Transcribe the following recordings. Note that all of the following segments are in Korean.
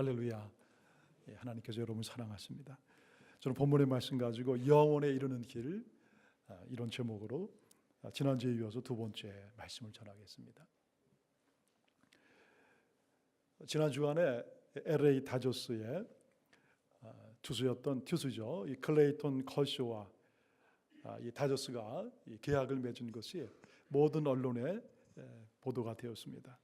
할렐루야. 하나님께서 여러분을 사랑하십니다. 저는 본문의 말씀 가지고 영원에 이르는 길, 이런 제목으로 지난주에 이어서 두 번째 말씀을 전하겠습니다. 지난 주간에 LA 다저스의 투수죠. 이 클레이톤 커쇼와 이 다저스가 이 계약을 맺은 것이 모든 언론에 보도가 되었습니다.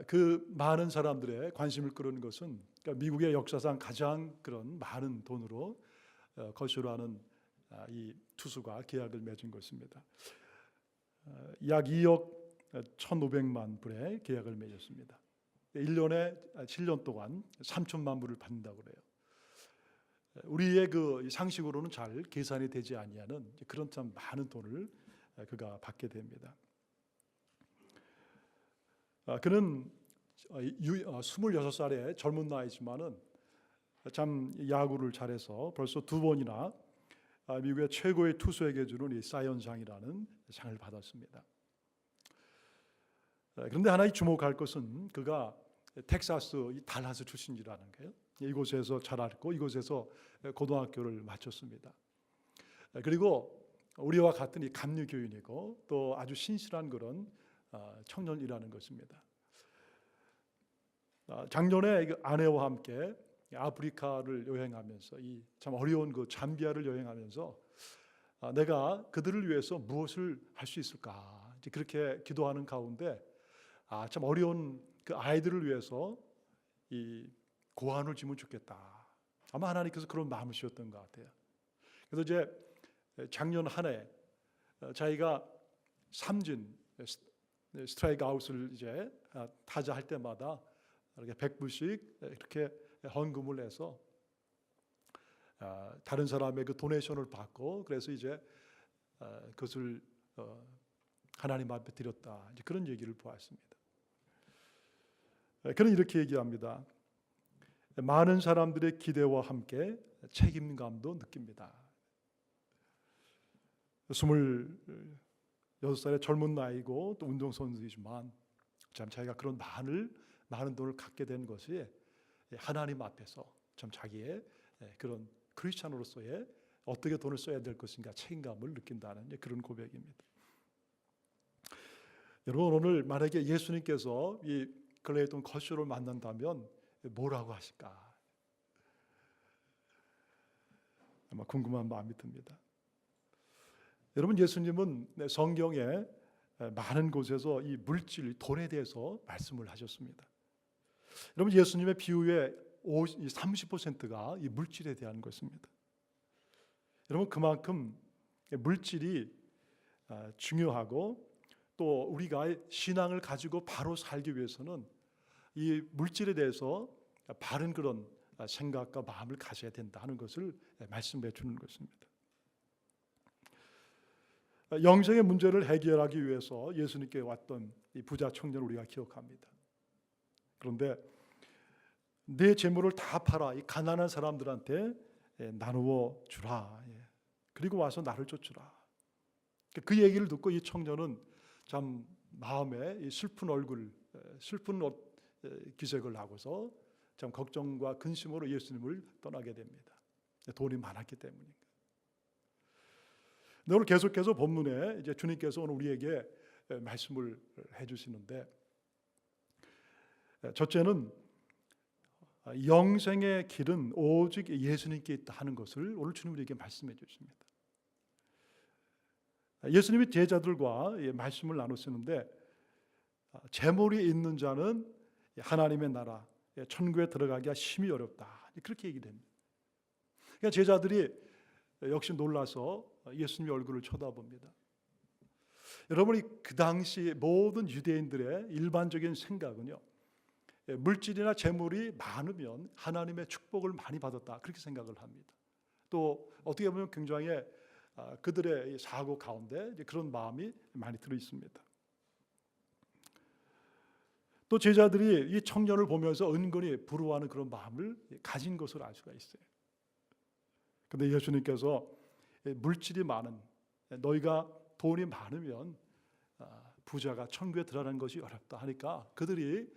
그 많은 사람들의 관심을 끌은 것은 그러니까 미국의 역사상 가장 그런 많은 돈으로 커쇼라는 이 투수가 계약을 맺은 것입니다. 약 2억 1,500만 불의 계약을 맺었습니다. 1년에 7년 동안 3천만 불을 받는다고 그래요. 우리의 그 상식으로는 잘 계산이 되지 아니하는 그런 참 많은 돈을 그가 받게 됩니다. 그는 26살의 젊은 나이지만은 참 야구를 잘해서 벌써 두 번이나 미국의 최고의 투수에게 주는 이 사이언상이라는 상을 받았습니다. 그런데 하나 주목할 것은 그가 텍사스 이 달라스 출신이라는 거예요. 이곳에서 자랐고 이곳에서 고등학교를 마쳤습니다. 그리고 우리와 같은 이 감리교인이고 또 아주 신실한 그런 청년이라는 것입니다. 작년에 아내와 함께 아프리카를 여행하면서 이 참 어려운 그 잠비아를 여행하면서 내가 그들을 위해서 무엇을 할 수 있을까 그렇게 기도하는 가운데 참 어려운 그 아이들을 위해서 이 고안을 주면 좋겠다. 아마 하나님께서 그런 마음을 주셨던 것 같아요. 그래서 이제 작년 한 해 자기가 삼진 스트라이크 아웃을 이제 타자 할 때마다 이렇게 100불씩 이렇게 헌금을 해서 다른 사람의 그 도네이션을 받고 그래서 이제 그것을 하나님 앞에 드렸다. 이제 그런 얘기를 보았습니다. 그는 이렇게 얘기합니다. 많은 사람들의 기대와 함께 책임감도 느낍니다. 26살의 젊은 나이고 또 운동선수이지만 참 자기가 그런 많은 돈을 갖게 된 것이 하나님 앞에서 참 자기의 그런 크리스찬으로서의 어떻게 돈을 써야 될 것인가 책임감을 느낀다는 그런 고백입니다. 여러분 오늘 만약에 예수님께서 이 클레이톤 커쇼를 만난다면 뭐라고 하실까? 아마 궁금한 마음이 듭니다. 여러분 예수님은 성경에 많은 곳에서 이 물질, 돈에 대해서 말씀을 하셨습니다. 여러분 예수님의 비유의 30%가 이 물질에 대한 것입니다. 여러분 그만큼 물질이 중요하고 또 우리가 신앙을 가지고 바로 살기 위해서는 이 물질에 대해서 바른 그런 생각과 마음을 가져야 된다 하는 것을 말씀해 주는 것입니다. 영생의 문제를 해결하기 위해서 예수님께 왔던 이 부자 청년을 우리가 기억합니다. 그런데 내 재물을 다 팔아 이 가난한 사람들한테 나누어 주라. 그리고 와서 나를 쫓으라. 그 얘기를 듣고 이 청년은 참 마음에 이 슬픈 얼굴, 슬픈 기색을 하고서 참 걱정과 근심으로 예수님을 떠나게 됩니다. 돈이 많았기 때문입니다. 오늘 계속해서 본문에 이제 주님께서 오늘 우리에게 말씀을 해주시는데 첫째는 영생의 길은 오직 예수님께 있다 하는 것을 오늘 주님 우리에게 말씀해 주십니다. 예수님이 제자들과 말씀을 나누시는데 재물이 있는 자는 하나님의 나라 천국에 들어가기가 심히 어렵다 그렇게 얘기를 합니다. 그러니까 제자들이 역시 놀라서 예수님의 얼굴을 쳐다봅니다. 여러분이 그 당시 모든 유대인들의 일반적인 생각은요, 물질이나 재물이 많으면 하나님의 축복을 많이 받았다 그렇게 생각을 합니다. 또 어떻게 보면 굉장히 그들의 사고 가운데 그런 마음이 많이 들어 있습니다. 또 제자들이 이 청년을 보면서 은근히 부러워하는 그런 마음을 가진 것을 알 수가 있어요. 그런데 예수님께서 물질이 많은 너희가 돈이 많으면 부자가 천국에 들어가는 것이 어렵다 하니까 그들이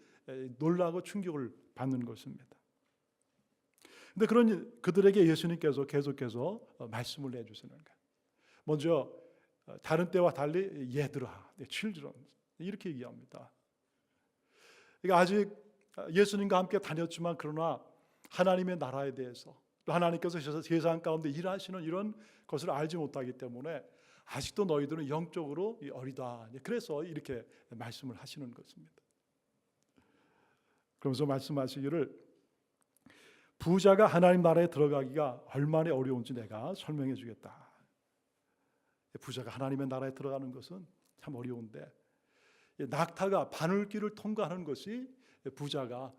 놀라고 충격을 받는 것입니다. 근데 그런 그들에게 예수님께서 계속해서 말씀을 해주시는 거예요. 먼저 다른 때와 달리 얘들아, children 이렇게 얘기합니다. 그러니까 아직 예수님과 함께 다녔지만 그러나 하나님의 나라에 대해서 또 하나님께서 세상 가운데 일하시는 이런 것을 알지 못하기 때문에 아직도 너희들은 영적으로 어리다. 그래서 이렇게 말씀을 하시는 것입니다. 그러면서 말씀하시기를 부자가 하나님 나라에 들어가기가 얼마나 어려운지 내가 설명해 주겠다. 부자가 하나님의 나라에 들어가는 것은 참 어려운데 낙타가 바늘길을 통과하는 것이 부자가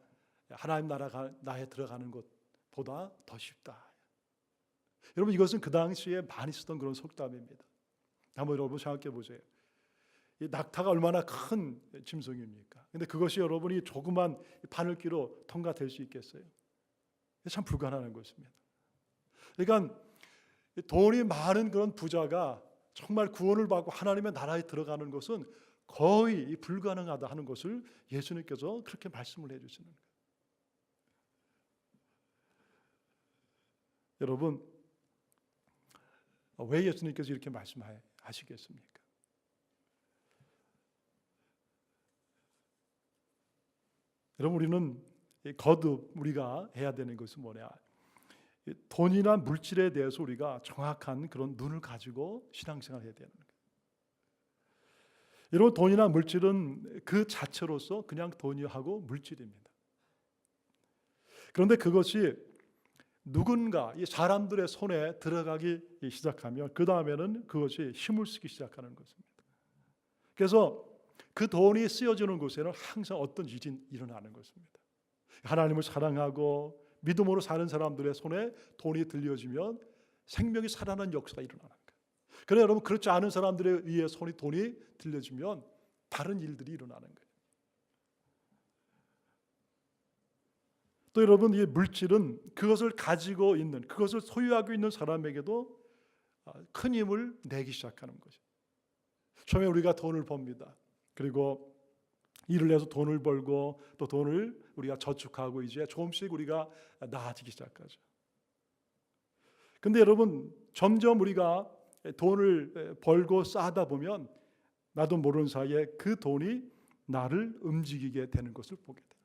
하나님 나라에 들어가는 것보다 더 쉽다. 여러분 이것은 그 당시에 많이 쓰던 그런 속담입니다. 한번 여러분 생각해 보세요. 이 낙타가 얼마나 큰 짐승입니까? 근데 그것이 여러분이 조그만 바늘길로 통과될 수 있겠어요? 참 불가능한 것입니다. 그러니까 돈이 많은 그런 부자가 정말 구원을 받고 하나님의 나라에 들어가는 것은 거의 불가능하다 하는 것을 예수님께서 그렇게 말씀을 해주시는 거예요. 여러분 왜 예수님께서 이렇게 말씀하시겠습니까? 여러분 우리는 거듭 우리가 해야 되는 것은 뭐냐? 돈이나 물질에 대해서 우리가 정확한 그런 눈을 가지고 신앙생활을 해야 되는 거예요. 여러분 돈이나 물질은 그 자체로서 그냥 돈이하고 물질입니다. 그런데 그것이 누군가 이 사람들의 손에 들어가기 시작하면 그 다음에는 그것이 힘을 쓰기 시작하는 것입니다. 그래서 그 돈이 쓰여지는 곳에는 항상 어떤 일이 일어나는 것입니다. 하나님을 사랑하고 믿음으로 사는 사람들의 손에 돈이 들려지면 생명이 살아나는 역사가 일어나는 거예요. 그러나 여러분 그렇지 않은 사람들에 의해 돈이 들려지면 다른 일들이 일어나는 거예요. 또 여러분 이 물질은 그것을 가지고 있는 그것을 소유하고 있는 사람에게도 큰 힘을 내기 시작하는 것이죠. 처음에 우리가 돈을 법니다. 그리고 일을 해서 돈을 벌고 또 돈을 우리가 저축하고 이제 조금씩 우리가 나아지기 시작하죠. 근데 여러분 점점 우리가 돈을 벌고 쌓다 보면 나도 모르는 사이에 그 돈이 나를 움직이게 되는 것을 보게 돼요.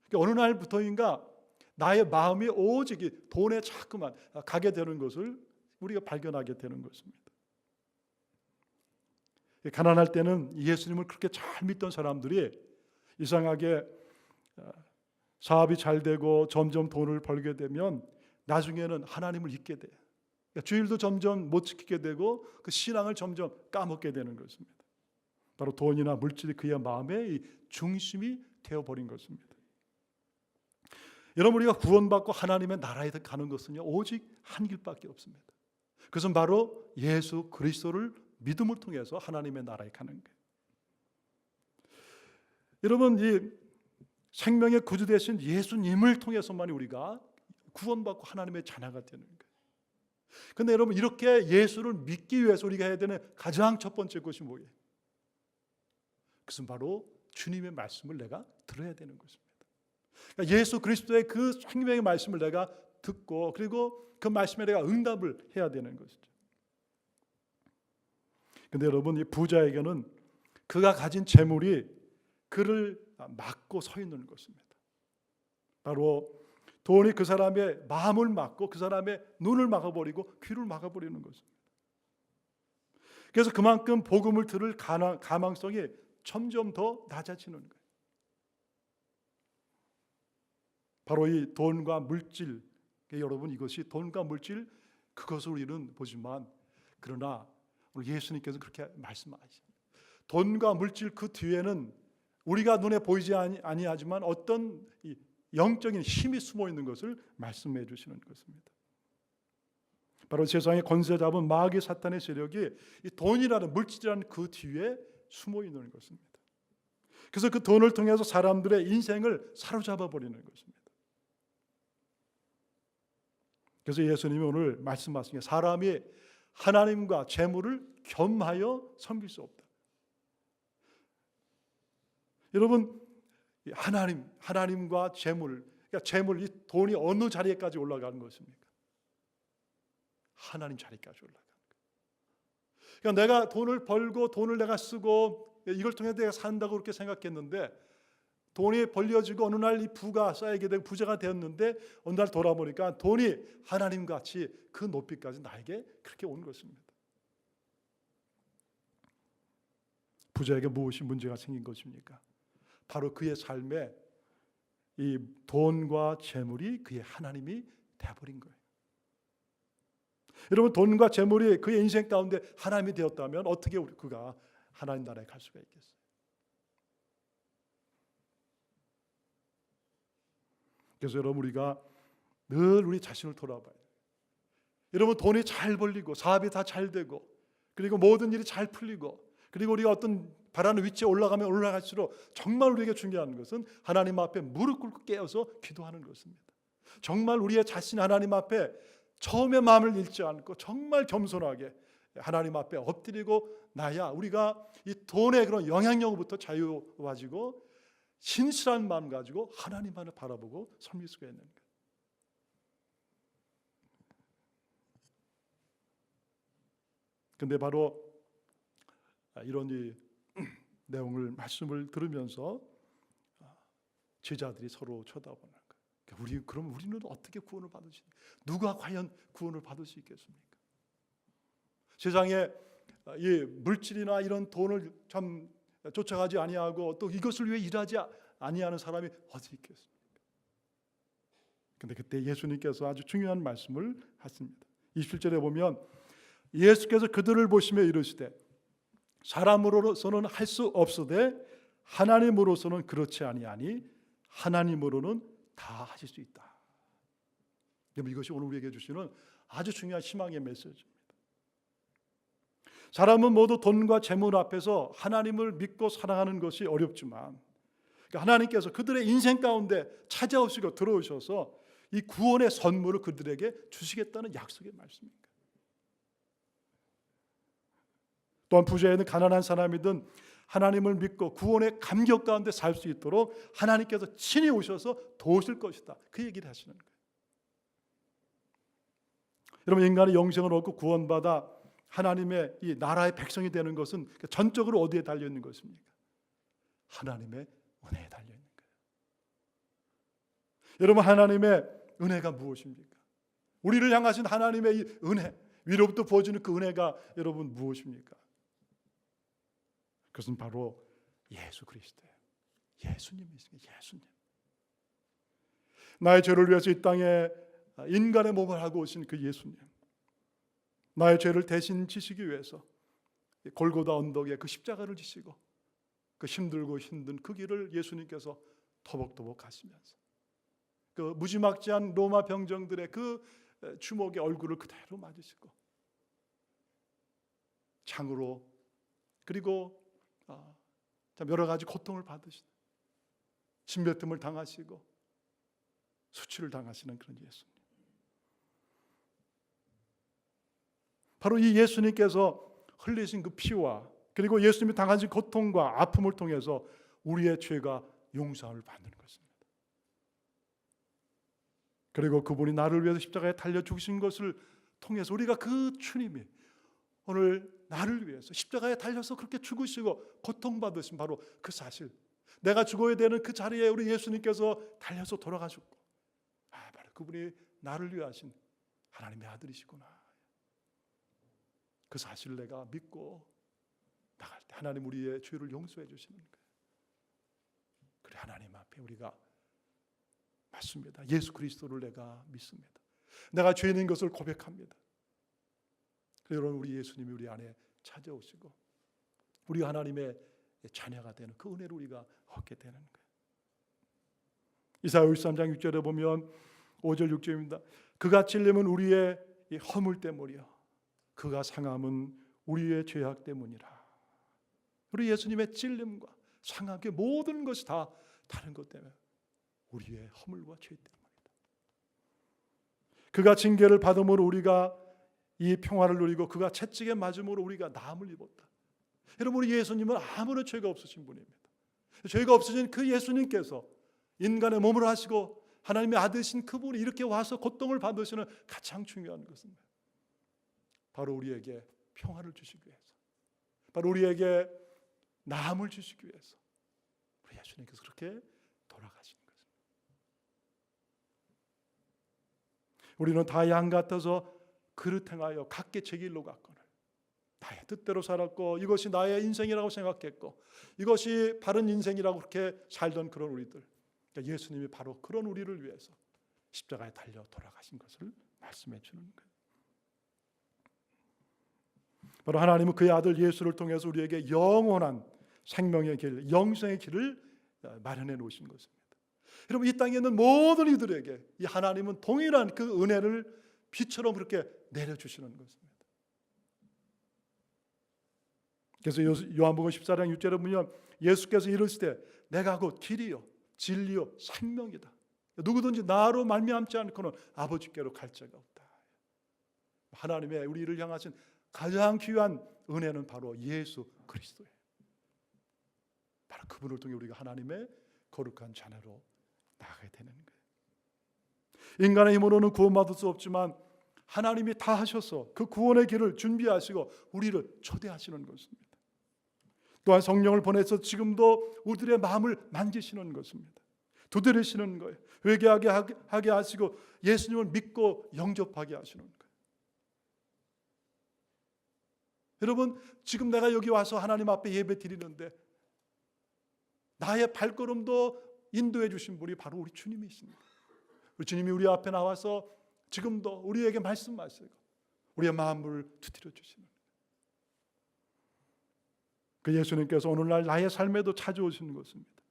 그러니까 어느 날부터인가 나의 마음이 오직 돈에 자꾸만 가게 되는 것을 우리가 발견하게 되는 것입니다. 가난할 때는 예수님을 그렇게 잘 믿던 사람들이 이상하게 사업이 잘 되고 점점 돈을 벌게 되면 나중에는 하나님을 잊게 돼요. 그러니까 주일도 점점 못 지키게 되고 그 신앙을 점점 까먹게 되는 것입니다. 바로 돈이나 물질이 그의 마음의 중심이 되어버린 것입니다. 여러분 우리가 구원받고 하나님의 나라에 가는 것은요 오직 한 길밖에 없습니다. 그것은 바로 예수 그리스도를 믿음을 통해서 하나님의 나라에 가는 거예요. 여러분 이 생명의 구주 되신 예수님을 통해서만 우리가 구원받고 하나님의 자녀가 되는 거예요. 그런데 여러분 이렇게 예수를 믿기 위해서 우리가 해야 되는 가장 첫 번째 것이 뭐예요? 그것은 바로 주님의 말씀을 내가 들어야 되는 것입니다. 그러니까 예수 그리스도의 그 생명의 말씀을 내가 듣고 그리고 그 말씀에 내가 응답을 해야 되는 것이죠. 그런데 여러분 이 부자에게는 그가 가진 재물이 그를 막고 서 있는 것입니다. 바로 돈이 그 사람의 마음을 막고 그 사람의 눈을 막아버리고 귀를 막아버리는 것입니다. 그래서 그만큼 복음을 들을 가망성이 점점 더 낮아지는 거예요. 바로 이 돈과 물질, 여러분 이것이 돈과 물질 그것을 우리는 보지만 그러나 오늘 예수님께서 그렇게 말씀하시죠. 돈과 물질 그 뒤에는 우리가 눈에 보이지 아니하지만 어떤 영적인 힘이 숨어 있는 것을 말씀해 주시는 것입니다. 바로 세상의 권세 잡은 마귀 사탄의 세력이 이 돈이라는 물질이라는 그 뒤에 숨어 있는 것입니다. 그래서 그 돈을 통해서 사람들의 인생을 사로잡아 버리는 것입니다. 그래서 예수님이 오늘 말씀하신 게 사람이 하나님과 재물을 겸하여 섬길 수 없다. 여러분 하나님과 재물, 그러니까 재물, 이 돈이 어느 자리에까지 올라가는 것입니까? 하나님 자리까지 올라가는 거예요. 그러니까 내가 돈을 벌고 돈을 내가 쓰고 이걸 통해 내가 산다고 그렇게 생각했는데, 돈이 벌려지고 어느 날 이 부가 쌓이게 되고 부자가 되었는데 어느 날 돌아보니까 돈이 하나님같이 그 높이까지 나에게 그렇게 온 것입니다. 부자에게 무엇이 문제가 생긴 것입니까? 바로 그의 삶에 이 돈과 재물이 그의 하나님이 되어버린 거예요. 여러분, 돈과 재물이 그의 인생 가운데 하나님이 되었다면 어떻게 그가 하나님 나라에 갈 수가 있겠어요? 그래서 여러분, 우리가 늘 우리 자신을 돌아봐요. 여러분, 돈이 잘 벌리고 사업이 다 잘 되고 그리고 모든 일이 잘 풀리고 그리고 우리가 어떤 바라는 위치에 올라가면 올라갈수록 정말 우리에게 중요한 것은 하나님 앞에 무릎 꿇고 깨어서 기도하는 것입니다. 정말 우리의 자신 하나님 앞에 처음에 마음을 잃지 않고 정말 겸손하게 하나님 앞에 엎드리고 나야 우리가 이 돈의 그런 영향력부터 자유해지고 신실한 마음 가지고 하나님만을 바라보고 섬길 수가 있는 거예요. 근데 바로 이런 이 내용을 말씀을 들으면서 제자들이 서로 쳐다보는 거예요. 그럼 우리는 어떻게 구원을 받을 수 있습니까? 누가 과연 구원을 받을 수 있겠습니까? 세상에 이 물질이나 이런 돈을 참 쫓아가지 아니하고 또 이것을 위해 일하지 아니하는 사람이 어디 있겠습니까? 근데 그때 예수님께서 아주 중요한 말씀을 하십니다. 27절에 보면 예수께서 그들을 보시며 이르시되 사람으로서는 할 수 없으되 하나님으로서는 그렇지 아니하니 하나님으로는 다 하실 수 있다. 여러분, 이것이 오늘 우리에게 주시는 아주 중요한 희망의 메시지입니다. 사람은 모두 돈과 재물 앞에서 하나님을 믿고 사랑하는 것이 어렵지만 하나님께서 그들의 인생 가운데 찾아오시고 들어오셔서 이 구원의 선물을 그들에게 주시겠다는 약속의 말씀입니다. 또한 부자이든 가난한 사람이든 하나님을 믿고 구원의 감격 가운데 살 수 있도록 하나님께서 친히 오셔서 도우실 것이다, 그 얘기를 하시는 거예요. 여러분, 인간이 영생을 얻고 구원받아 하나님의 이 나라의 백성이 되는 것은 전적으로 어디에 달려있는 것입니까? 하나님의 은혜에 달려있는 거예요. 여러분, 하나님의 은혜가 무엇입니까? 우리를 향하신 하나님의 이 은혜, 위로부터 부어지는 그 은혜가 여러분 무엇입니까? 그것은 바로 예수 그리스도예요. 예수님이십니다. 예수님. 나의 죄를 위해서 이 땅에 인간의 몸을 하고 오신 그 예수님, 나의 죄를 대신 지시기 위해서 골고다 언덕에 그 십자가를 지시고 그 힘들고 힘든 그 길을 예수님께서 터벅터벅 가시면서 그 무지막지한 로마 병정들의 그 주먹의 얼굴을 그대로 맞으시고 창으로 그리고 여러 가지 고통을 받으시고 침뱉음을 당하시고 수치를 당하시는 그런 예수님, 바로 이 예수님께서 흘리신 그 피와 그리고 예수님이 당하신 고통과 아픔을 통해서 우리의 죄가 용서를 받는 것입니다. 그리고 그분이 나를 위해서 십자가에 달려 죽으신 것을 통해서 우리가 그 주님이 오늘 나를 위해서 십자가에 달려서 그렇게 죽으시고 고통받으신 바로 그 사실, 내가 죽어야 되는 그 자리에 우리 예수님께서 달려서 돌아가셨고 바로 그분이 나를 위해 하신 하나님의 아들이시구나, 그 사실을 내가 믿고 나갈 때 하나님 우리의 죄를 용서해 주시는 거예요. 그래, 하나님 앞에 우리가 맞습니다. 예수 그리스도를 내가 믿습니다. 내가 죄인인 것을 고백합니다. 여러분, 우리 예수님이 우리 안에 찾아오시고 우리 하나님의 자녀가 되는 그 은혜를 우리가 얻게 되는 거예요. 이사야 53장 6절에 보면 5절 6절입니다. 그가 찔림은 우리의 허물 때문이요 그가 상함은 우리의 죄악 때문이라. 우리 예수님의 찔림과 상함, 그 모든 것이 다 다른 것 때문에 우리의 허물과 죄 때문이다. 그가 징계를 받음으로 우리가 이 평화를 누리고 그가 채찍에 맞음으로 우리가 나음을 입었다. 여러분, 우리 예수님은 아무런 죄가 없으신 분입니다. 죄가 없어진 그 예수님께서 인간의 몸을 하시고 하나님의 아들이신 그분이 이렇게 와서 고통을 받으시는 가장 중요한 것은 바로 우리에게 평화를 주시기 위해서, 바로 우리에게 나음을 주시기 위해서 우리 예수님께서 그렇게 돌아가신 것입니다. 우리는 다 양 같아서 그릇 행하여 각기 제 길로 갔거늘 나의 뜻대로 살았고 이것이 나의 인생이라고 생각했고 이것이 바른 인생이라고 그렇게 살던 그런 우리들, 그러니까 예수님이 바로 그런 우리를 위해서 십자가에 달려 돌아가신 것을 말씀해 주는 거예요. 바로 하나님은 그의 아들 예수를 통해서 우리에게 영원한 생명의 길, 영생의 길을 마련해 놓으신 것입니다. 여러분, 이 땅에 있는 모든 이들에게 이 하나님은 동일한 그 은혜를 비처럼 그렇게 내려주시는 것입니다. 그래서 요한복음 14장 6절에 보면 예수께서 이르시되 내가 곧 길이요 진리요 생명이다. 누구든지 나로 말미암지 않고는 아버지께로 갈 자가 없다. 하나님의 우리를 향하신 가장 귀한 은혜는 바로 예수 그리스도예요. 바로 그분을 통해 우리가 하나님의 거룩한 자녀로 나아가게 되는 거예요. 인간의 힘으로는 구원받을 수 없지만 하나님이 다 하셔서 그 구원의 길을 준비하시고 우리를 초대하시는 것입니다. 또한 성령을 보내서 지금도 우리들의 마음을 만지시는 것입니다. 두드리시는 거예요. 회개하게 하시고 예수님을 믿고 영접하게 하시는 거예요. 여러분, 지금 내가 여기 와서 하나님 앞에 예배 드리는데 나의 발걸음도 인도해 주신 분이 바로 우리 주님이십니다. 우리 주님이 우리 앞에 나와서 지금도 우리에게 말씀하시고 우리의 마음을 두드려 주시는 그 예수님께서 오늘날 나의 삶에도 찾아오시는 것입니다.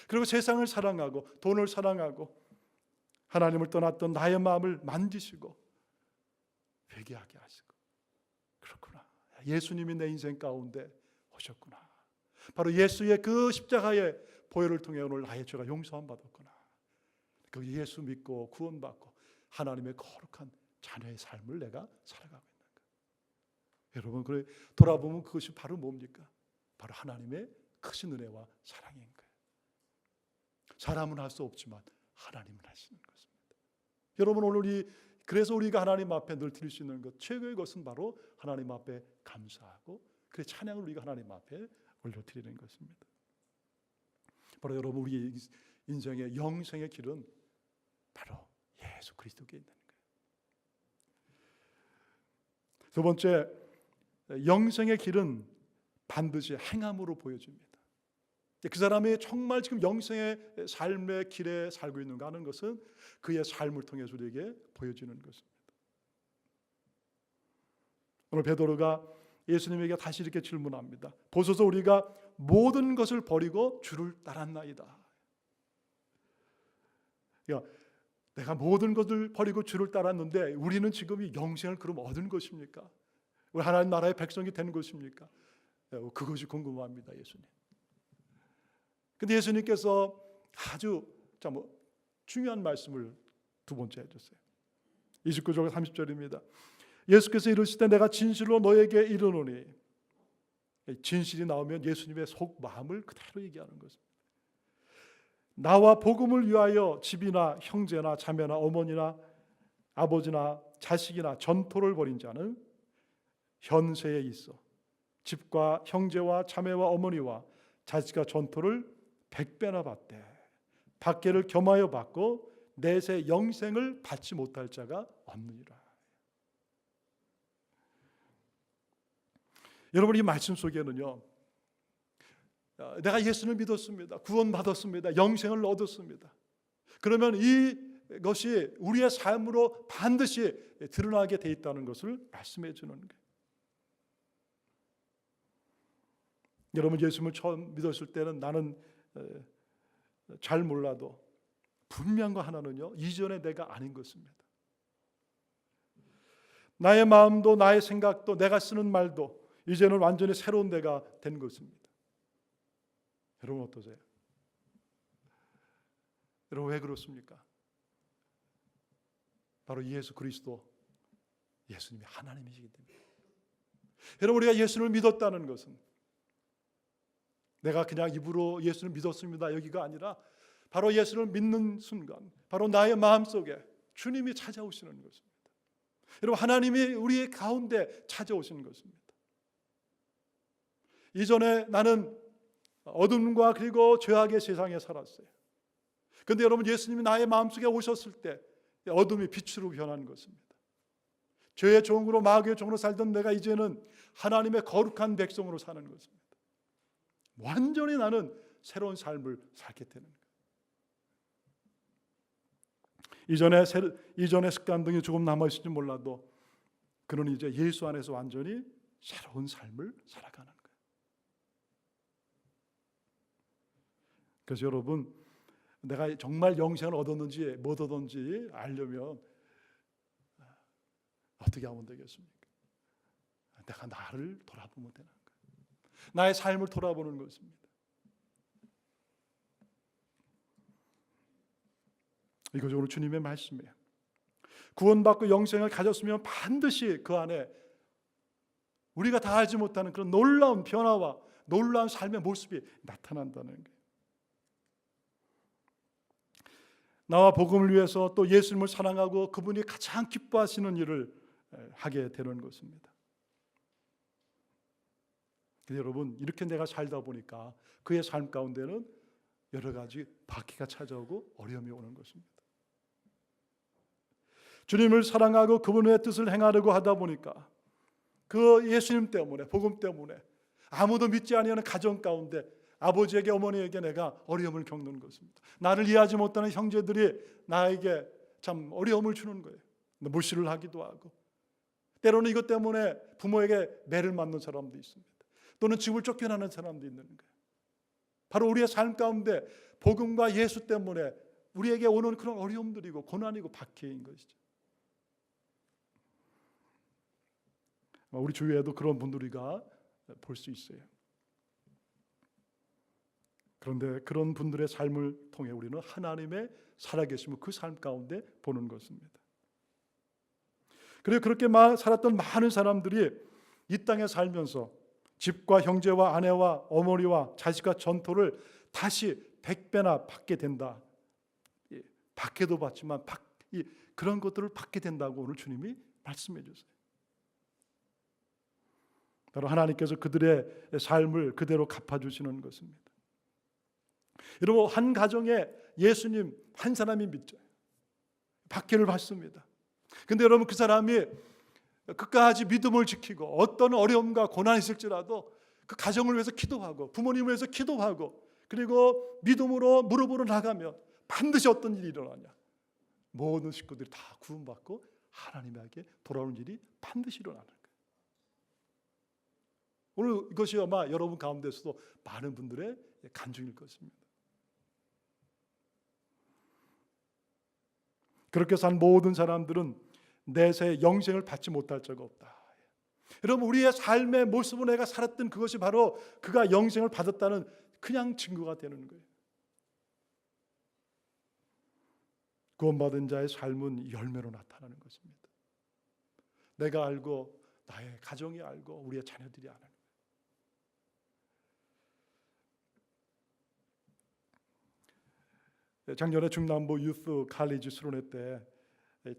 그리고 세상을 사랑하고 돈을 사랑하고 하나님을 떠났던 나의 마음을 만지시고 회개하게 하시고, 그렇구나, 예수님이 내 인생 가운데 오셨구나, 바로 예수의 그 십자가의 보혈을 통해 오늘 나의 죄가 용서함 받았구나, 그 예수 믿고 구원받고 하나님의 거룩한 자녀의 삶을 내가 살아가고 있는 거예요. 여러분, 그래 돌아보면 그것이 바로 뭡니까? 바로 하나님의 크신 은혜와 사랑인 거예요. 사람은 할 수 없지만 하나님은 하시는 것입니다. 여러분, 오늘 그래서 우리가 하나님 앞에 늘 드릴 수 있는 것, 최고의 것은 바로 하나님 앞에 감사하고 그의 찬양을 우리가 하나님 앞에 올려드리는 것입니다. 바로 여러분, 우리 인생의 영생의 길은 바로 예수 그리스도께 있는 거예요. 두 번째, 영생의 길은 반드시 행함으로 보여집니다. 그 사람이 정말 지금 영생의 삶의 길에 살고 있는가 하는 것은 그의 삶을 통해서 우리에게 보여지는 것입니다. 오늘 베드로가 예수님에게 다시 이렇게 질문합니다. 보소서 우리가 모든 것을 버리고 주를 따랐나이다. 내가 모든 것을 버리고 주를 따랐는데 우리는 지금 이 영생을 그럼 얻은 것입니까? 우리 하나님 나라의 백성이 된 것입니까? 그것이 궁금합니다, 예수님. 근데 예수님께서 아주 중요한 말씀을 두 번째 해주세요. 29절 30절입니다. 예수께서 이르시되 내가 진실로 너에게 이르노니, 진실이 나오면 예수님의 속 마음을 그대로 얘기하는 것입니다. 나와 복음을 위하여 집이나 형제나 자매나 어머니나 아버지나 자식이나 전토를 벌인 자는 현세에 있어 집과 형제와 자매와 어머니와 자식과 전토를 100배나 받되 받기를 겸하여 받고 내세 영생을 받지 못할 자가 없느니라. 여러분, 이 말씀 속에는요, 내가 예수를 믿었습니다, 구원받았습니다, 영생을 얻었습니다, 그러면 이것이 우리의 삶으로 반드시 드러나게 돼 있다는 것을 말씀해 주는 거예요. 여러분, 예수님을 처음 믿었을 때는 나는 잘 몰라도 분명한 거 하나는요, 이전의 내가 아닌 것입니다. 나의 마음도 나의 생각도 내가 쓰는 말도 이제는 완전히 새로운 내가 된 것입니다. 여러분 어떠세요? 여러분 왜 그렇습니까? 바로 예수 그리스도, 예수님이 하나님이시기 때문에. 여러분, 우리가 예수를 믿었다는 것은 내가 그냥 입으로 예수를 믿었습니다 여기가 아니라 바로 예수를 믿는 순간 바로 나의 마음속에 주님이 찾아오시는 것입니다. 여러분, 하나님이 우리의 가운데 찾아오시는 것입니다. 이전에 나는 어둠과 그리고 죄악의 세상에 살았어요. 그런데 여러분, 예수님이 나의 마음속에 오셨을 때 어둠이 빛으로 변한 것입니다. 죄의 종으로 마귀의 종으로 살던 내가 이제는 하나님의 거룩한 백성으로 사는 것입니다. 완전히 나는 새로운 삶을 살게 되는 거예요. 이전의 습관 등이 조금 남아있을지 몰라도 그는 이제 예수 안에서 완전히 새로운 삶을 살아가는 거예요. 그래서 여러분, 내가 정말 영생을 얻었는지 못 얻었는지 알려면 어떻게 하면 되겠습니까? 내가 나를 돌아보면 되는 거예요. 나의 삶을 돌아보는 것입니다. 이것이 오늘 주님의 말씀이에요. 구원받고 영생을 가졌으면 반드시 그 안에 우리가 다 알지 못하는 그런 놀라운 변화와 놀라운 삶의 모습이 나타난다는 거예요. 나와 복음을 위해서 또 예수님을 사랑하고 그분이 가장 기뻐하시는 일을 하게 되는 것입니다. 근데 여러분, 이렇게 내가 살다 보니까 그의 삶 가운데는 여러 가지 박해가 찾아오고 어려움이 오는 것입니다. 주님을 사랑하고 그분의 뜻을 행하려고 하다 보니까 그 예수님 때문에, 복음 때문에 아무도 믿지 아니하는 가정 가운데 아버지에게, 어머니에게 내가 어려움을 겪는 것입니다. 나를 이해하지 못하는 형제들이 나에게 참 어려움을 주는 거예요. 무시를 하기도 하고, 때로는 이것 때문에 부모에게 매를 맞는 사람도 있습니다. 또는 집을 쫓겨나는 사람도 있는 거예요. 바로 우리의 삶 가운데 복음과 예수 때문에 우리에게 오는 그런 어려움들이고 고난이고 박해인 것이죠. 우리 주위에도 그런 분들이가 볼 수 있어요. 그런데 그런 분들의 삶을 통해 우리는 하나님의 살아계심을 그 삶 가운데 보는 것입니다. 그리고 그렇게 살았던 많은 사람들이 이 땅에 살면서 집과 형제와 아내와 어머니와 자식과 전토를 다시 100배나 받게 된다. 받게도 받지만 그런 것들을 받게 된다고 오늘 주님이 말씀해 주세요. 바로 하나님께서 그들의 삶을 그대로 갚아주시는 것입니다. 여러분, 한 가정에 예수님 한 사람이 믿죠. 박해를 받습니다. 그런데 여러분, 그 사람이 끝까지 믿음을 지키고 어떤 어려움과 고난이 있을지라도 그 가정을 위해서 기도하고 부모님을 위해서 기도하고 그리고 믿음으로 무릎으로 나가면 반드시 어떤 일이 일어나냐, 모든 식구들이 다 구원받고 하나님에게 돌아오는 일이 반드시 일어나는 거예요. 오늘 이것이 아마 여러분 가운데서도 많은 분들의 간증일 것입니다. 그렇게 산 모든 사람들은 내세 영생을 받지 못할 자가 없다. 여러분, 우리의 삶의 모습을 내가 살았던 그것이 바로 그가 영생을 받았다는 그냥 증거가 되는 거예요. 구원받은 자의 삶은 열매로 나타나는 것입니다. 내가 알고 나의 가정이 알고 우리의 자녀들이 아는 거예요. 작년에 중남부 유스 칼리지 수련회 때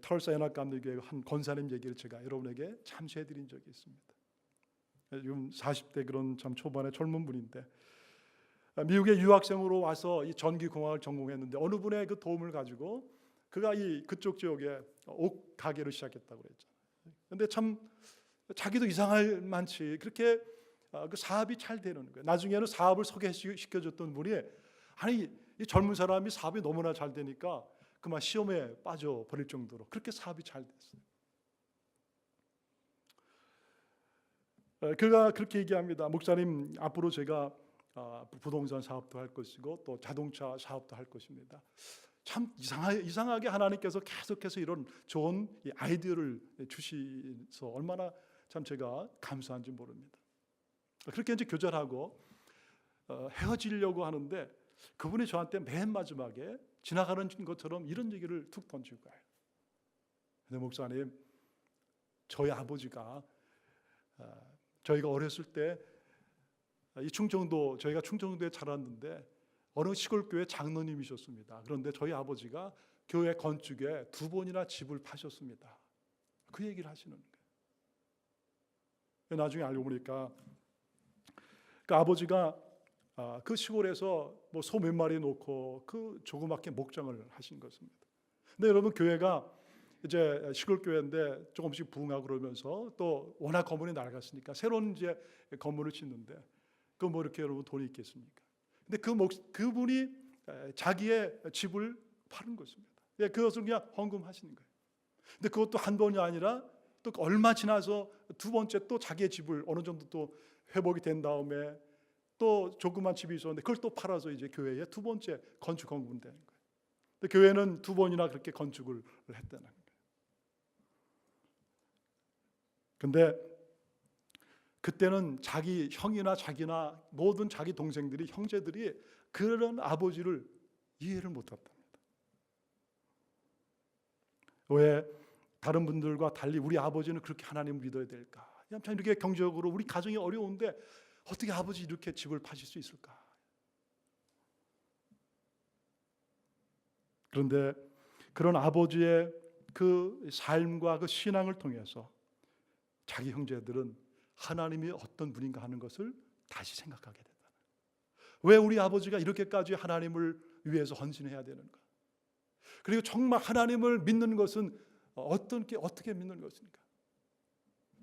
털사 연합감리교회 한 권사님 얘기를 제가 여러분에게 잠시 해드린 적이 있습니다. 지금 40대 그런 참 초반의 젊은 분인데 미국에 유학생으로 와서 이 전기공학을 전공했는데 어느 분의 그 도움을 가지고 그가 그쪽 지역에 옥 가게를 시작했다고 그랬잖아요. 그런데 참 자기도 이상할 만치 그렇게 그 사업이 잘 되는 거예요. 나중에는 사업을 소개시켜줬던 분이 아니 이 젊은 사람이 사업이 너무나 잘 되니까 그만 시험에 빠져버릴 정도로 그렇게 사업이 잘 됐어요. 그가 그렇게 얘기합니다. 목사님, 앞으로 제가 부동산 사업도 할 것이고 또 자동차 사업도 할 것입니다. 참 이상하게 하나님께서 계속해서 이런 좋은 아이디어를 주셔서 얼마나 참 제가 감사한지 모릅니다. 그렇게 이제 교절하고 헤어지려고 하는데 그분이 저한테 맨 마지막에 지나가는 것처럼 이런 얘기를 툭 던지고 가요. 근데 목사님, 저희 아버지가 저희가 어렸을 때 이 충청도, 저희가 충청도에 자랐는데 어느 시골 교회 장로님이셨습니다. 그런데 저희 아버지가 교회 건축에 2번이나 집을 파셨습니다. 그 얘기를 하시는 거예요. 나중에 알고 보니까 그 아버지가 그 시골에서 뭐 소 몇 마리 놓고 그 조그맣게 목장을 하신 것입니다. 근데 여러분, 교회가 이제 시골 교회인데 조금씩 부흥하고 그러면서 또 워낙 건물이 낡았으니까 새로운 이제 건물을 짓는데 그 뭐 이렇게 여러분 돈이 있겠습니까? 근데 그분이 자기의 집을 파는 것입니다. 그것을 그냥 헌금하시는 거예요. 근데 그것도 한 번이 아니라 또 얼마 지나서 2번째 또 자기의 집을 어느 정도 또 회복이 된 다음에 또 조그만 집이 있었는데 그걸 또 팔아서 이제 교회에 2번째 건축 헌금이 되는 거예요. 근데 교회는 2번이나 그렇게 건축을 했다는 거예요. 근데 그때는 자기 형이나 자기나 모든 자기 동생들이, 형제들이 그런 아버지를 이해를 못했답니다. 왜 다른 분들과 달리 우리 아버지는 그렇게 하나님을 믿어야 될까? 참 이렇게 경제적으로 우리 가정이 어려운데 어떻게 아버지 이렇게 집을 파실 수 있을까? 그런데 그런 아버지의 그 삶과 그 신앙을 통해서 자기 형제들은 하나님이 어떤 분인가 하는 것을 다시 생각하게 된다. 왜 우리 아버지가 이렇게까지 하나님을 위해서 헌신해야 되는가? 그리고 정말 하나님을 믿는 것은 어떻게 믿는 것입니까?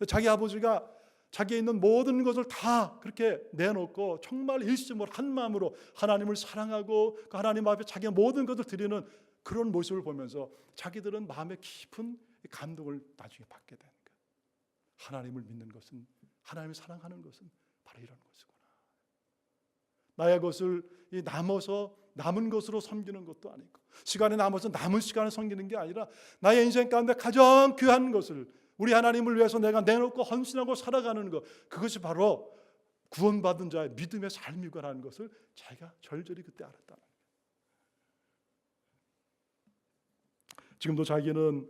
자기 아버지가 자기에 있는 모든 것을 다 그렇게 내놓고 정말 일심으로 한 마음으로 하나님을 사랑하고 그 하나님 앞에 자기의 모든 것을 드리는 그런 모습을 보면서 자기들은 마음에 깊은 감동을 나중에 받게 되는 거예요. 하나님을 믿는 것은, 하나님을 사랑하는 것은 바로 이런 것이구나. 나의 것을 남은 것으로 섬기는 것도 아니고, 시간이 남아서 남은 시간을 섬기는 게 아니라 나의 인생 가운데 가장 귀한 것을 우리 하나님을 위해서 내가 내놓고 헌신하고 살아가는 것, 그것이 바로 구원받은 자의 믿음의 삶이라는 것을 자기가 절절히 그때 알았다는 거예요. 지금도 자기는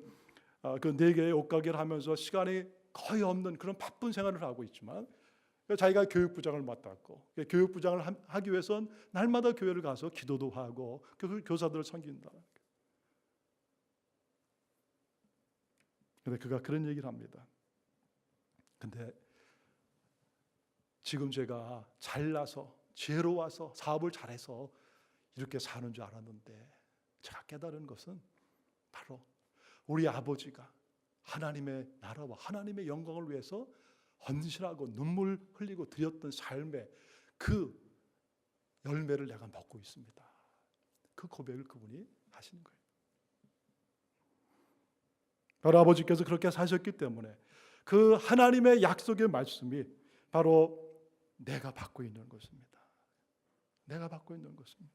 그 4개의 옷가게를 하면서 시간이 거의 없는 그런 바쁜 생활을 하고 있지만, 자기가 교육부장을 맡았고, 교육부장을 하기 위해서는 날마다 교회를 가서 기도도 하고 교사들을 섬긴다. 그런데 그가 그런 얘기를 합니다. 근데 지금 제가 잘나서 지혜로워서 사업을 잘해서 이렇게 사는 줄 알았는데, 제가 깨달은 것은 바로 우리 아버지가 하나님의 나라와 하나님의 영광을 위해서 헌신하고 눈물 흘리고 드렸던 삶의 그 열매를 내가 먹고 있습니다. 그 고백을 그분이 하시는 거예요. 바로 아버지께서 그렇게 사셨기 때문에 그 하나님의 약속의 말씀이 바로 내가 받고 있는 것입니다. 내가 받고 있는 것입니다.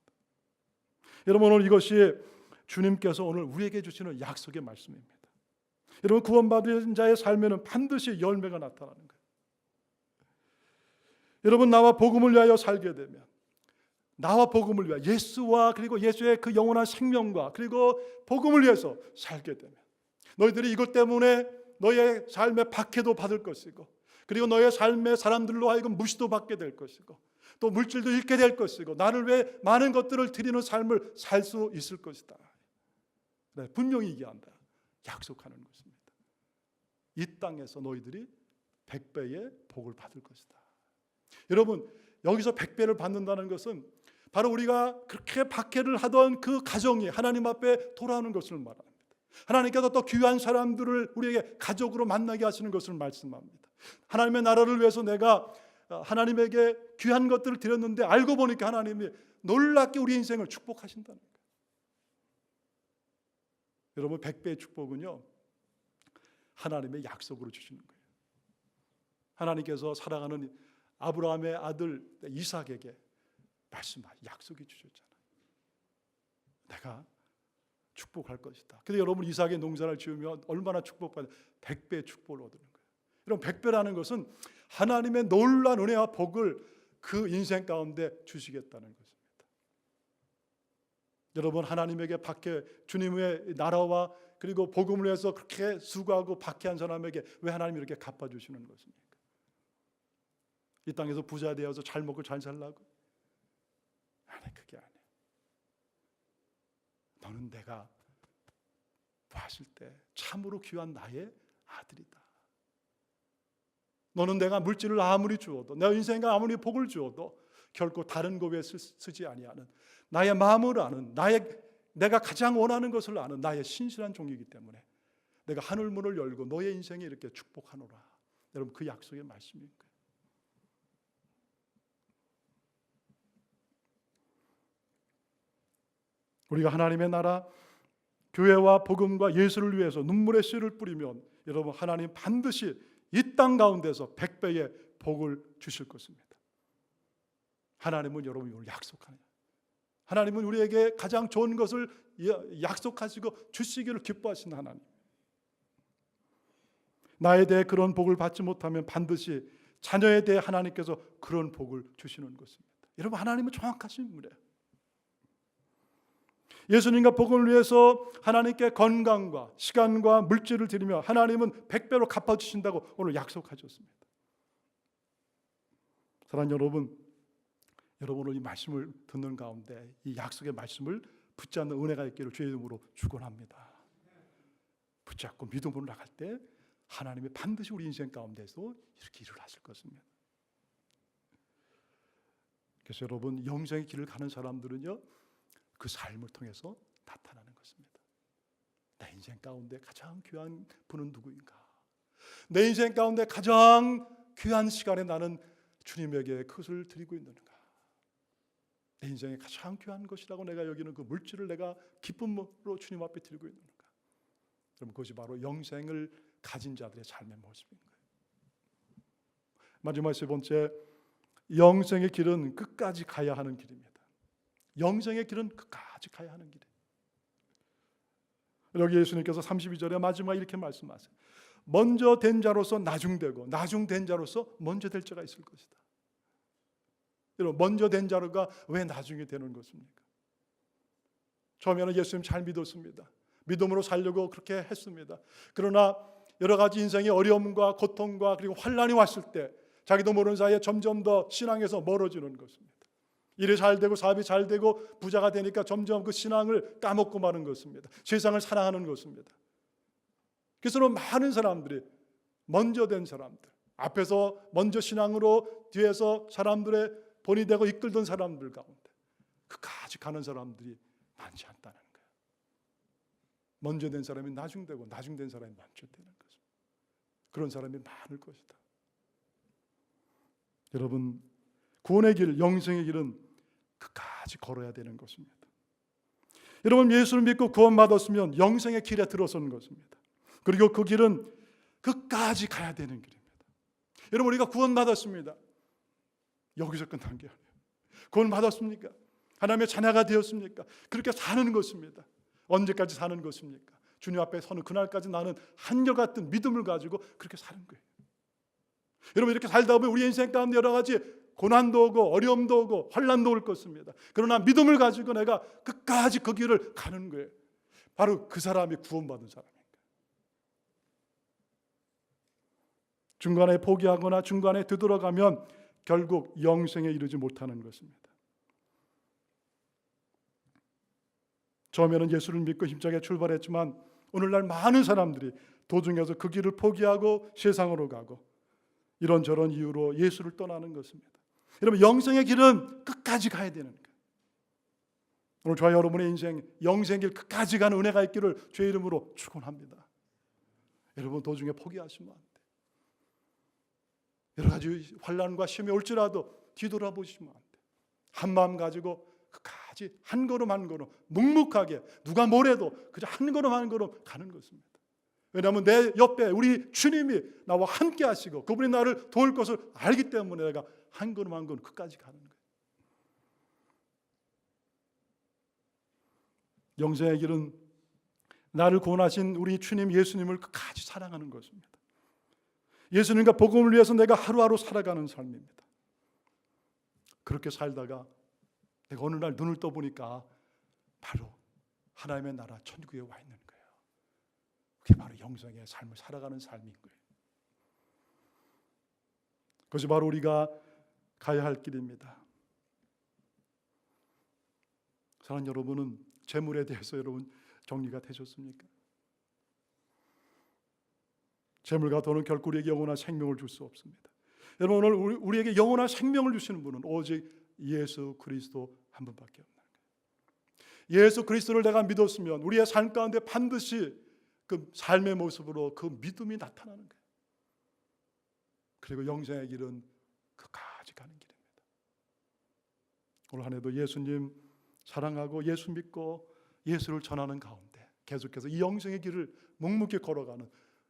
여러분, 오늘 이것이 주님께서 오늘 우리에게 주시는 약속의 말씀입니다. 여러분, 구원받은 자의 삶에는 반드시 열매가 나타나는 거예요. 여러분, 나와 복음을 위하여 살게 되면, 나와 복음을 위하여, 예수와 그리고 예수의 그 영원한 생명과 그리고 복음을 위해서 살게 되면, 너희들이 이것 때문에 너의 삶의 박해도 받을 것이고, 그리고 너의 삶의 사람들로 하여금 무시도 받게 될 것이고, 또 물질도 잃게 될 것이고, 나를 위해 많은 것들을 드리는 삶을 살 수 있을 것이다. 네, 분명히 얘기한다. 약속하는 것입니다. 이 땅에서 너희들이 100배의 복을 받을 것이다. 여러분, 여기서 100배를 받는다는 것은 바로 우리가 그렇게 박해를 하던 그 가정이 하나님 앞에 돌아오는 것을 말합니다. 하나님께서 또 귀한 사람들을 우리에게 가족으로 만나게 하시는 것을 말씀합니다. 하나님의 나라를 위해서 내가 하나님에게 귀한 것들을 드렸는데 알고 보니까 하나님이 놀랍게 우리 인생을 축복하신다는 거예요. 여러분, 100배의 축복은요, 하나님의 약속으로 주시는 거예요. 하나님께서 사랑하는 아브라함의 아들 이삭에게 약속해 주셨잖아요. 내가 축복할 것이다. 근데 여러분, 이삭의 농사를 지으면 얼마나 축복받아요? 100배의 축복을 얻는 거예요. 여러분, 100배라는 것은 하나님의 놀라운 은혜와 복을 그 인생 가운데 주시겠다는 것입니다. 여러분, 하나님에게 박해, 주님의 나라와 그리고 복음을 위해서 그렇게 수고하고 박해한 사람에게 왜 하나님이 이렇게 갚아주시는 것입니까? 이 땅에서 부자 되어서 잘 먹고 잘 살라고? 아니, 그게 아니야. 너는 내가 봤을 때 참으로 귀한 나의 아들이다. 너는 내가 물질을 아무리 주어도, 내 인생에 아무리 복을 주어도 결코 다른 것에 쓰지 아니하는, 나의 마음을 아는, 내가 가장 원하는 것을 아는 나의 신실한 종이기 때문에 내가 하늘문을 열고 너의 인생에 이렇게 축복하노라. 여러분, 그 약속의 말씀인 거예요. 우리가 하나님의 나라, 교회와 복음과 예수를 위해서 눈물의 씨를 뿌리면 여러분, 하나님 반드시 이 땅 가운데서 100배의 복을 주실 것입니다. 하나님은 여러분 이걸 약속하네요. 하나님은 우리에게 가장 좋은 것을 약속하시고 주시기를 기뻐하시는 하나님. 나에 대해 그런 복을 받지 못하면 반드시 자녀에 대해 하나님께서 그런 복을 주시는 것입니다. 여러분, 하나님은 정확하신 분이에요. 예수님과 복음을 위해서 하나님께 건강과 시간과 물질을 드리며 하나님은 100배로 갚아주신다고 오늘 약속하셨습니다. 사랑하는 여러분, 오늘 이 말씀을 듣는 가운데 이 약속의 말씀을 붙잡는 은혜가 있기를 주의 이름으로 축원합니다. 붙잡고 믿음으로 나갈 때 하나님이 반드시 우리 인생 가운데서 이렇게 일을 하실 것입니다. 그래서 여러분, 영생의 길을 가는 사람들은요, 그 삶을 통해서 나타나는 것입니다. 내 인생 가운데 가장 귀한 분은 누구인가? 내 인생 가운데 가장 귀한 시간에 나는 주님에게 그것을 드리고 있는가? 내 인생에 가장 귀한 것이라고 내가 여기는 그 물질을 내가 기쁨으로 주님 앞에 드리고 있는가? 그럼 그것이 바로 영생을 가진 자들의 삶의 모습인 거예요. 마지막 세 번째, 영생의 길은 끝까지 가야 하는 길입니다. 영생의 길은 끝까지 가야 하는 길이에요. 여기 예수님께서 32절에 마지막에 이렇게 말씀하세요. 먼저 된 자로서 나중되고 나중된 자로서 먼저 될 자가 있을 것이다. 여러분, 먼저 된 자가 왜 나중에 되는 것입니까? 처음에는 예수님 잘 믿었습니다. 믿음으로 살려고 그렇게 했습니다. 그러나 여러 가지 인생의 어려움과 고통과 그리고 환난이 왔을 때 자기도 모르는 사이에 점점 더 신앙에서 멀어지는 것입니다. 일이 잘 되고 사업이 잘 되고 부자가 되니까 점점 그 신앙을 까먹고 마는 것입니다. 세상을 사랑하는 것입니다. 그래서 많은 사람들이 먼저 된 사람들, 앞에서 먼저 신앙으로 뒤에서 사람들의 본이 되고 이끌던 사람들 가운데 끝까지 가는 사람들이 많지 않다는 거예요. 먼저 된 사람이 나중되고 나중된 사람이 먼저 되는 것입니다. 그런 사람이 많을 것이다. 여러분, 구원의 길, 영생의 길은 끝까지 걸어야 되는 것입니다. 여러분, 예수를 믿고 구원받았으면 영생의 길에 들어서는 것입니다. 그리고 그 길은 끝까지 가야 되는 길입니다. 여러분, 우리가 구원받았습니다. 여기서 끝난 게 아니에요. 구원받았습니까? 하나님의 자녀가 되었습니까? 그렇게 사는 것입니다. 언제까지 사는 것입니까? 주님 앞에 서는 그날까지 나는 한결같은 믿음을 가지고 그렇게 사는 거예요. 여러분, 이렇게 살다 보면 우리 인생 가운데 여러 가지 고난도 오고 어려움도 오고 환난도 올 것입니다. 그러나 믿음을 가지고 내가 끝까지 그 길을 가는 거예요. 바로 그 사람이 구원받은 사람입니다. 중간에 포기하거나 중간에 되돌아가면 결국 영생에 이르지 못하는 것입니다. 처음에는 예수를 믿고 힘차게 출발했지만 오늘날 많은 사람들이 도중에서 그 길을 포기하고 세상으로 가고 이런저런 이유로 예수를 떠나는 것입니다. 여러분, 영생의 길은 끝까지 가야 되는 거예요. 오늘 저와 여러분의 인생 영생의 길 끝까지 가는 은혜가 있기를 주의 이름으로 축원합니다. 여러분, 도중에 포기하시면 안 돼요. 여러 가지 환난과 시험이 올지라도 뒤돌아보시면 안 돼요. 한 마음 가지고 끝까지 한 걸음 한 걸음 묵묵하게 누가 뭐래도 그저 한 걸음 한 걸음 가는 것입니다. 왜냐하면 내 옆에 우리 주님이 나와 함께 하시고 그분이 나를 도울 것을 알기 때문에 내가 한 걸음 한 걸음 끝까지 가는 거예요. 영생의 길은 나를 구원하신 우리 주님 예수님을 끝까지 사랑하는 것입니다. 예수님과 복음을 위해서 내가 하루하루 살아가는 삶입니다. 그렇게 살다가 내가 어느 날 눈을 떠보니까 바로 하나님의 나라 천국에 와 있는 거예요. 그게 바로 영생의 삶을 살아가는 삶인 거예요. 그것이 바로 우리가 가야 할 길입니다. 사랑하는 여러분은 재물에 대해서 여러분 정리가 되셨습니까? 재물과 돈은 결코 우리에게 영원한 생명을 줄 수 없습니다. 여러분, 오늘 우리에게 영원한 생명을 주시는 분은 오직 예수 그리스도 한 분밖에 없는 거예요. 예수 그리스도를 내가 믿었으면 우리의 삶 가운데 반드시 그 삶의 모습으로 그 믿음이 나타나는 거예요. 그리고 영생의 길은 끝까지 가는 길입니다. 오늘 한 해도 예수님 사랑하고 예수 믿고 예수를 전하는 가운데 계속해서 이 영생의 길을 묵묵히 걸어가는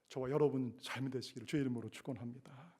저와 여러분 삶이 되시기를 주의 이름으로 축원합니다.